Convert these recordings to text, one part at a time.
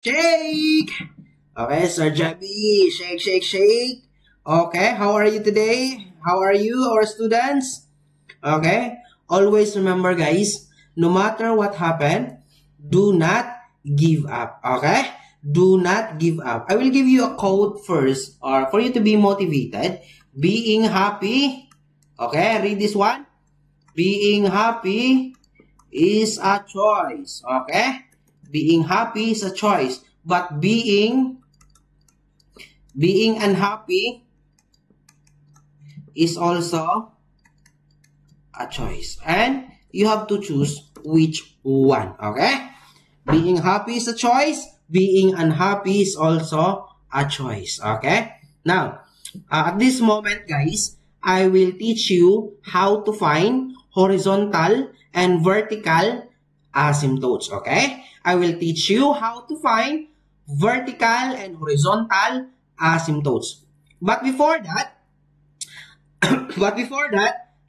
Shake! Okay, Sir Jabi, shake, shake, shake. Okay, how are you today? How are you, our students? Okay, always remember, guys, no matter what happened, do not give up. Okay, do not give up. I will give you a quote first, or for you to be motivated. Being happy. Okay, read this one. Being happy is a choice. Okay, being happy is a choice, but being unhappy is also a choice, and you have to choose which one. Okay, being happy is a choice, being unhappy is also a choice. Okay, now at this moment, guys, I will teach you how to find horizontal and vertical asymptotes. Okay, I will teach you how to find vertical and horizontal asymptotes. But before that,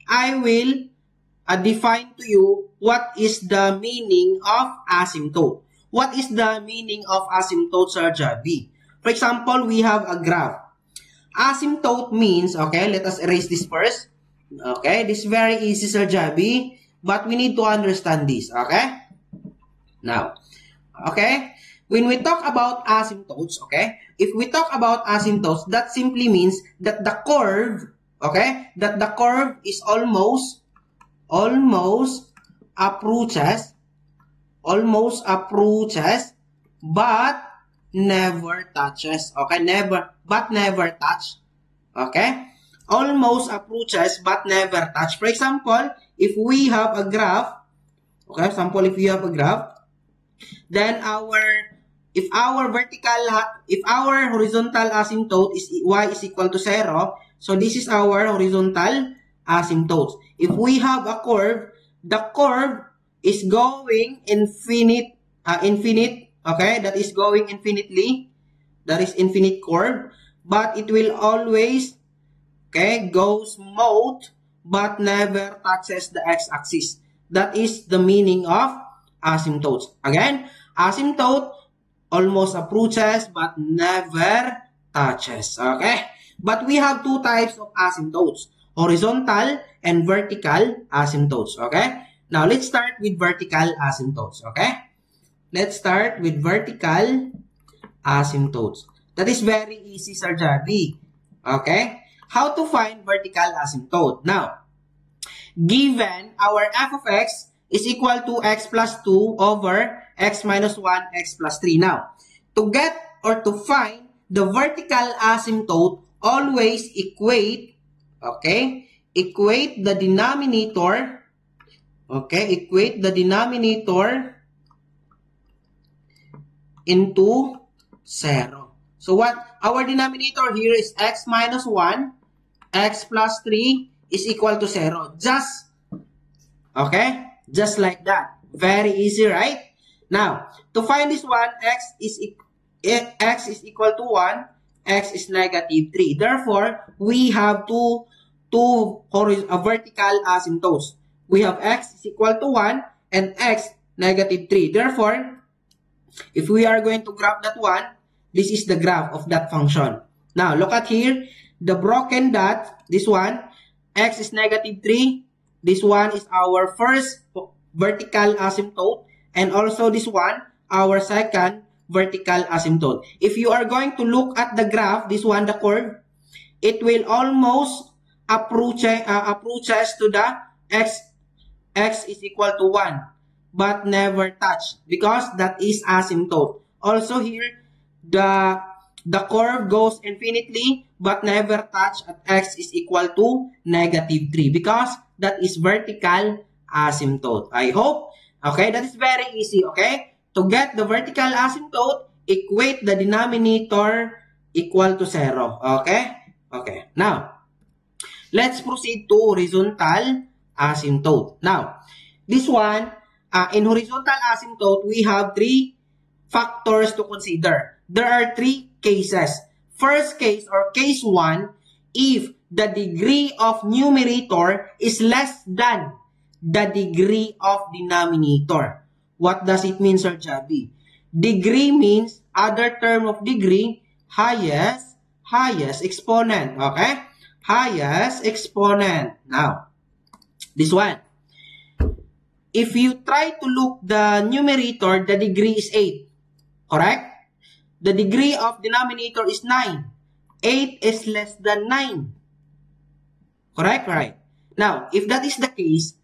I will define to you what is the meaning of asymptote. What is the meaning of asymptote, Sir Javi? For example, we have a graph. Asymptote means, okay, let us erase this first. Okay, this is very easy, Sir Javi, but we need to understand this, okay? Now, okay, when we talk about asymptotes, okay, if we talk about asymptotes, that simply means that the curve, okay, that the curve is almost approaches, but never touches, okay, never touch, okay, almost approaches but never touch. For example, if we have a graph, okay, if we have a graph, then if our horizontal asymptote is y is equal to 0, so this is our horizontal asymptote. If we have a curve, the curve is going infinite, okay, that is going infinitely, that is infinite curve, but it will always, okay, go smooth but never touches the x-axis. That is the meaning of asymptotes. Again, asymptote almost approaches but never touches. Okay? But we have two types of asymptotes, horizontal and vertical asymptotes. Okay? Now, let's start with vertical asymptotes. Okay? Let's start with vertical asymptotes. That is very easy, Sir Javi. Okay? How to find vertical asymptote? Now, given our f of x is equal to x plus 2 over x minus 1, x plus 3. Now, to get or to find the vertical asymptote, always equate, okay, equate the denominator, okay, equate the denominator into 0. So what? Our denominator here is x minus 1, x plus 3 is equal to 0. Just, okay, just like that. Very easy, right? Now, to find this one, x is equal to 1, x is negative 3. Therefore, we have two vertical asymptotes. We have x is equal to 1 and x negative 3. Therefore, if we are going to graph that one, this is the graph of that function. Now, look at here. The broken dot, this one, x is negative 3. This one is our first vertical asymptote. And also this one, our second vertical asymptote. If you are going to look at the graph, this one, the curve, it will almost approaches to the x is equal to 1. But never touch because that is asymptote. Also here, the curve goes infinitely but never touch at x is equal to negative 3 because that is vertical asymptote. I hope, okay, that is very easy, okay? To get the vertical asymptote, equate the denominator equal to 0, okay? Okay, now, let's proceed to horizontal asymptote. Now, this one, in horizontal asymptote, we have 3 factors to consider. There are 3 cases. First case or case 1, if the degree of numerator is less than the degree of denominator. What does it mean, Sir Javi? Degree means other term of degree, highest exponent. Okay? Highest exponent. Now, this one. If you try to look the numerator, the degree is 8. Correct? The degree of denominator is 9. 8 is less than 9. Correct? Right. Now, if that is the case,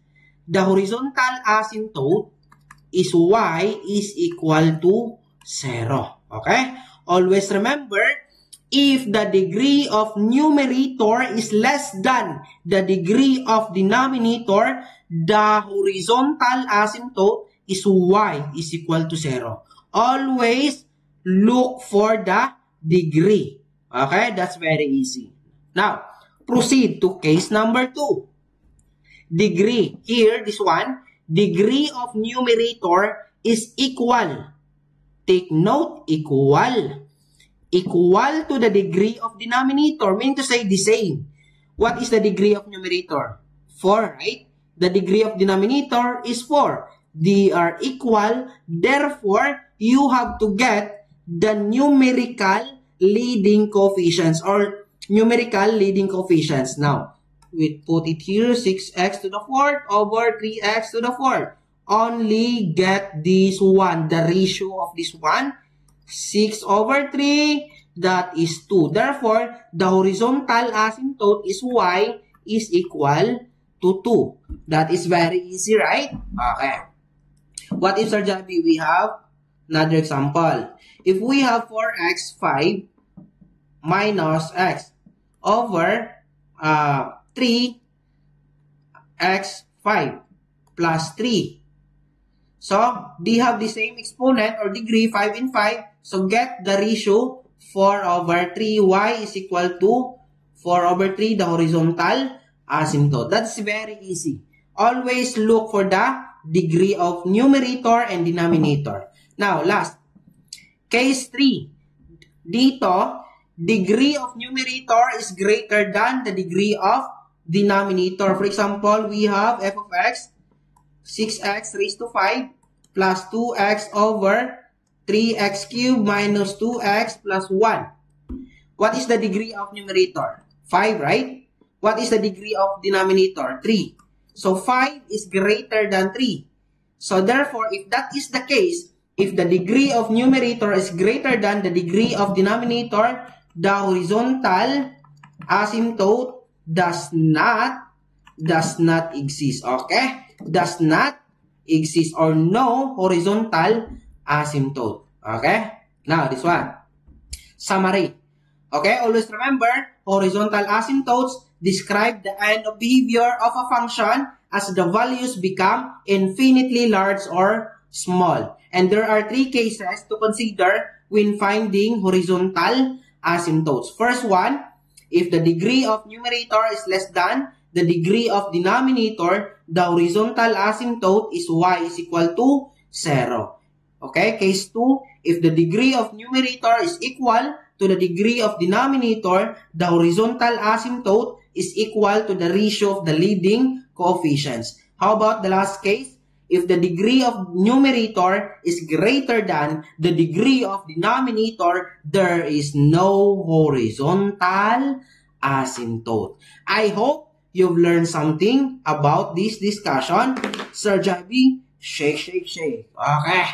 the horizontal asymptote is y is equal to 0. Okay? Always remember, if the degree of numerator is less than the degree of denominator, the horizontal asymptote is y is equal to 0. Always look for the degree. Okay? That's very easy. Now, proceed to case number 2. Degree. Here, this one, degree of numerator is equal. Take note, equal. Equal to the degree of denominator, meaning to say the same. What is the degree of numerator? 4, right? The degree of denominator is 4. They are equal, therefore, you have to get the numerical leading coefficients or numerical leading coefficients. Now, we put it here, 6x to the 4th over 3x to the 4th. Only get this one, the ratio of this one, 6 over 3, that is 2. Therefore, the horizontal asymptote is y is equal to 2. That is very easy, right? Okay. What if, Sir Javi, we have another example? If we have 4x 5 minus x over 3x 5 plus 3. So, they have the same exponent or degree, 5 and 5. So, get the ratio 4 over 3. Y is equal to 4 over 3, the horizontal asymptote. That's very easy. Always look for the degree of numerator and denominator. Now, last. Case 3. Dito, degree of numerator is greater than the degree of denominator. For example, we have f of x, 6x raised to 5 plus 2x over 3x cubed minus 2x plus 1. What is the degree of numerator? 5, right? What is the degree of denominator? 3. So 5 is greater than 3. So therefore, if that is the case, if the degree of numerator is greater than the degree of denominator, the horizontal asymptote does not exist. Okay? Does not exist or no horizontal asymptote. Okay? Now, this one. Summary. Okay? Always remember, horizontal asymptotes describe the end of behavior of a function as the values become infinitely large or small. And there are 3 cases to consider when finding horizontal asymptotes. First one, if the degree of numerator is less than the degree of denominator, the horizontal asymptote is y is equal to 0. Okay, case 2, if the degree of numerator is equal to the degree of denominator, the horizontal asymptote is equal to the ratio of the leading coefficients. How about the last case? If the degree of numerator is greater than the degree of denominator, there is no horizontal asymptote. I hope you've learned something about this discussion. Sir Javi, shake, shake, shake. Okay.